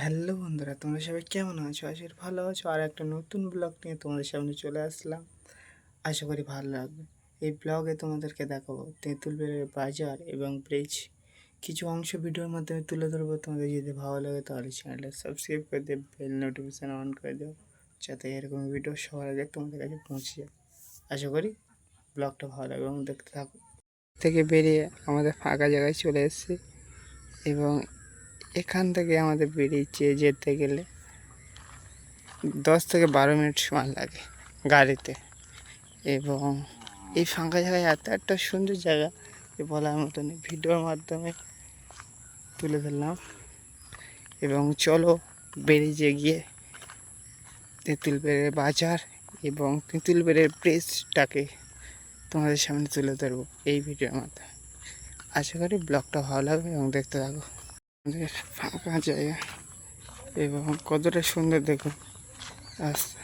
Hello বন্ধুরা, তোমরা সবাই কেমন আছো? আশা করি ভালো আছো। আর একটা নতুন ব্লগ নিয়ে তোমাদের সামনে চলে আসলাম। আশা করি ভালো লাগবে। এই ব্লগে তোমাদেরকে দেখাবো তেঁতুলবেড়ের বাজার এবং ব্রিজ। কিছু অংশ ভিডিওর মাধ্যমে তুলে ধরবো। তোমাদের যদি ভালো লাগে তাহলে চ্যানেলটা সাবস্ক্রাইব করে দেবে, বেল নোটিফিকেশান অন করে দেবো, যাতে এরকম ভিডিও সবার আগে তোমাদের কাছে পৌঁছে যায়। আশা করি ব্লগটা ভালো লাগবে এবং দেখতে থাকো। থেকে বেরিয়ে আমাদের ফাঁকা জায়গায় চলে এসেছি এবং এখান থেকে আমাদের বেরিয়ে যেতে গেলে 10 থেকে 12 মিনিট সময় লাগে গাড়িতে। এবং এই ফাঁকা জায়গায় এত একটা সুন্দর জায়গা যে বলার মতন, ভিডিওর মাধ্যমে তুলে ধরলাম। এবং চলো বেরিয়ে গিয়ে তেঁতুলবেড়ের বাজার এবং তেঁতুলবেড়ের ব্রিজটাকে তোমাদের সামনে তুলে ধরবো এই ভিডিওর মাধ্যমে। আশা করি ব্লগটা ভালো লাগবে এবং দেখতে থাকো। আমাদের ফাঁকা জায়গা এবং কতটা সুন্দর দেখুন রাস্তা,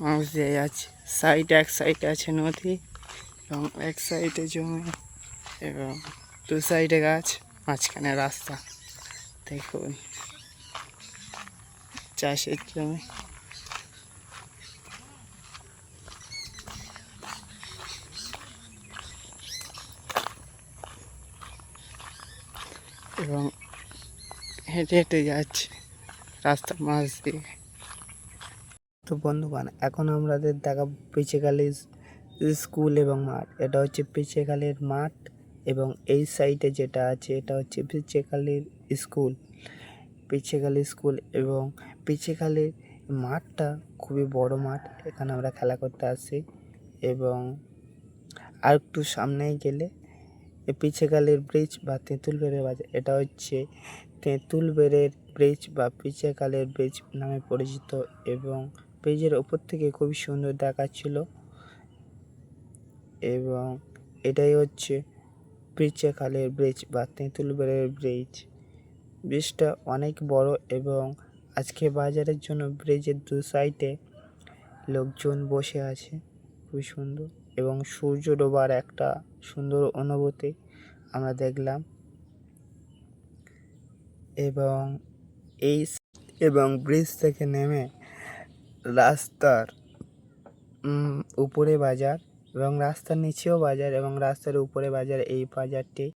মানুষ দিয়ে যাচ্ছে। এক সাইডে আছে নদী এবং এক সাইডে জমি এবং দু সাইডে গাছ, মাঝখানে রাস্তা। দেখুন চাষের জমি এবং হেঁটে হেঁটে যাচ্ছে রাস্তার মাঝ দিয়ে। তো বন্ধুগণ, এখন আমাদের দেখাবো পিচেখালী স্কুল এবং মাঠ। এটা হচ্ছে পিচেখালীর মাঠ এবং এই সাইডে যেটা আছে এটা হচ্ছে পিচেখালীর স্কুল। পিচেখালী স্কুল এবং পিচেখালীর মাঠটা খুবই বড় মাঠ, এখানে আমরা খেলা করতে আসি। এবং আর একটু সামনেই গেলে পিচেখালীর ব্রিজ বা তেঁতুলবেড়ের বাজার, এটা হচ্ছে তেঁতুলবেড়ের ব্রিজ বা পিচেখালীর ব্রিজ নামে পরিচিত। এবং ব্রিজের ওপর থেকে খুবই সুন্দর দেখাচ্ছিল। এবং এটাই হচ্ছে পিচেখালীর ব্রিজ বা তেঁতুলবেড়ের ব্রিজ। ব্রিজটা অনেক বড় এবং আজকে বাজারের জন্য ব্রিজের দু সাইডে লোকজন বসে আছে, খুবই সুন্দর। এবং সূর্য ডোবার একটা সুন্দর অনুভূতি আমরা দেখলাম। এবং এবং ব্রিজ থেকে নেমে রাস্তার উপরে বাজার এবং রাস্তার নিচেও বাজার এবং রাস্তার উপরে বাজার। এই বাজারটি